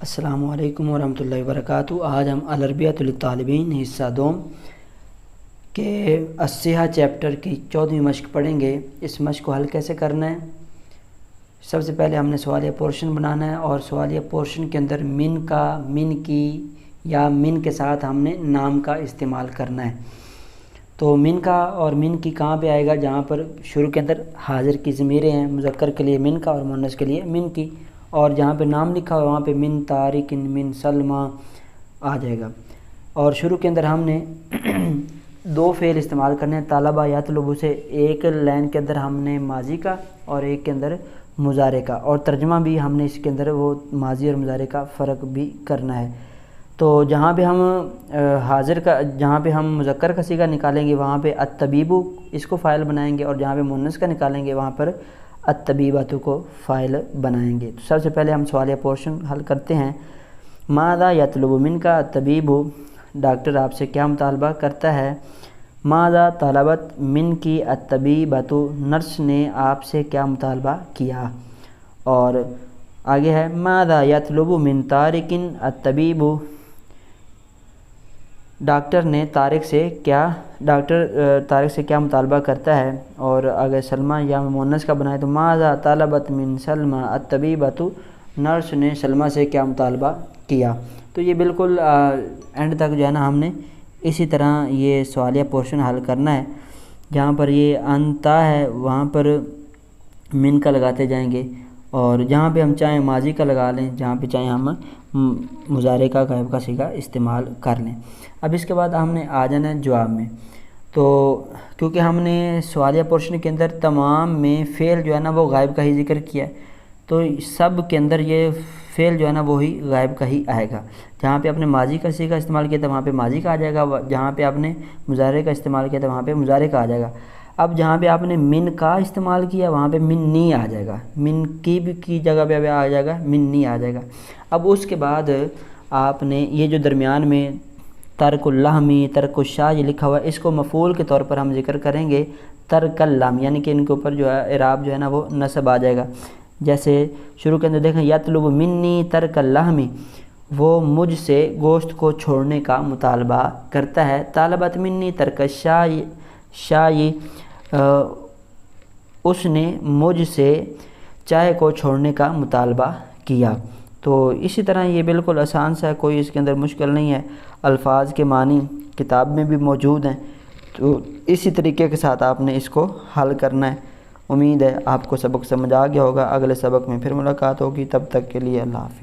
السلام علیکم ورحمۃ اللہ وبرکاتہ۔ آج ہم العربیۃ للطالبین حصہ دوم کے الصحہ چیپٹر کی 14ویں مشق پڑھیں گے۔ اس مشق کو حل کیسے کرنا ہے؟ سب سے پہلے ہم نے سوالیہ پورشن بنانا ہے، اور سوالیہ پورشن کے اندر من کا، من کی یا من کے ساتھ ہم نے نام کا استعمال کرنا ہے۔ تو من کا اور من کی کہاں پہ آئے گا؟ جہاں پر شروع کے اندر حاضر کی ضمیریں ہیں، مذکر کے لیے من کا اور مؤنث کے لیے من کی، اور جہاں پہ نام لکھا ہوا وہاں پہ من طارق، من سلمہ آ جائے گا۔ اور شروع کے اندر ہم نے دو فعل استعمال کرنے ہیں، طالبہ یطلب سے، ایک لائن کے اندر ہم نے ماضی کا اور ایک کے اندر مضارع کا، اور ترجمہ بھی ہم نے اس کے اندر وہ ماضی اور مضارع کا فرق بھی کرنا ہے۔ تو جہاں پہ ہم حاضر کا، جہاں پہ ہم مذکر کا صیغہ نکالیں گے وہاں پہ الطبیب اس کو فاعل بنائیں گے، اور جہاں پہ مؤنث کا نکالیں گے وہاں پر الطبیبۃ کو فاعل بنائیں گے۔ تو سب سے پہلے ہم سوالیہ پورشن حل کرتے ہیں۔ ماذا یطلب منک الطبیب، ڈاکٹر آپ سے کیا مطالبہ کرتا ہے؟ ماذا طلبت منک الطبیبۃ، نرس نے آپ سے کیا مطالبہ کیا؟ اور آگے ہے ماذا یطلب من طارق الطبیب، ڈاکٹر طارق سے کیا مطالبہ کرتا ہے؟ اور اگر سلمہ یا مؤنث کا بنائے تو ماذا طلبت من سلمہ الطبیبۃ، نرس نے سلمہ سے کیا مطالبہ کیا؟ تو یہ بالکل اینڈ تک جو ہے نا ہم نے اسی طرح یہ سوالیہ پورشن حل کرنا ہے۔ جہاں پر یہ انتا ہے وہاں پر من کا لگاتے جائیں گے، اور جہاں پہ ہم چاہیں ماضی کا لگا لیں، جہاں پہ چاہیں ہم مضارع کا، غائب کا صیغہ استعمال کر لیں۔ اب اس کے بعد ہم نے آ جانا ہے جواب میں۔ تو کیونکہ ہم نے سوالیہ پورشن کے اندر تمام میں فعل جو ہے نا وہ غائب کا ہی ذکر کیا ہے، تو سب کے اندر یہ فعل جو ہے نا وہی غائب کا ہی آئے گا۔ جہاں پہ آپ نے ماضی کا صیغہ استعمال کیا تھا وہاں پہ ماضی کا آ جائے گا، جہاں پہ آپ نے مضارع کا استعمال کیا تھا وہاں پہ مضارع کا آ جائے گا۔ اب جہاں پہ آپ نے من کا استعمال کیا وہاں پہ من نی آ جائے گا، من کی جگہ پہ آ جائے گا من نی آ جائے گا۔ اب اس کے بعد آپ نے یہ جو درمیان میں ترک اللحمی، ترک الشاء یہ لکھا ہوا ہے، اس کو مفعول کے طور پر ہم ذکر کریں گے ترک اللحم، یعنی کہ ان کے اوپر جو ہے اعراب جو ہے نا وہ نصب آ جائے گا۔ جیسے شروع کے اندر دیکھیں یطلب منی ترک اللحمی، وہ مجھ سے گوشت کو چھوڑنے کا مطالبہ کرتا ہے۔ طالبت منی ترک الشاء، اس نے مجھ سے چائے کو چھوڑنے کا مطالبہ کیا۔ تو اسی طرح یہ بالکل آسان سا ہے، کوئی اس کے اندر مشکل نہیں ہے۔ الفاظ کے معنی کتاب میں بھی موجود ہیں، تو اسی طریقے کے ساتھ آپ نے اس کو حل کرنا ہے۔ امید ہے آپ کو سبق سمجھ آ گیا ہوگا۔ اگلے سبق میں پھر ملاقات ہوگی، تب تک کے لیے اللہ حافظ۔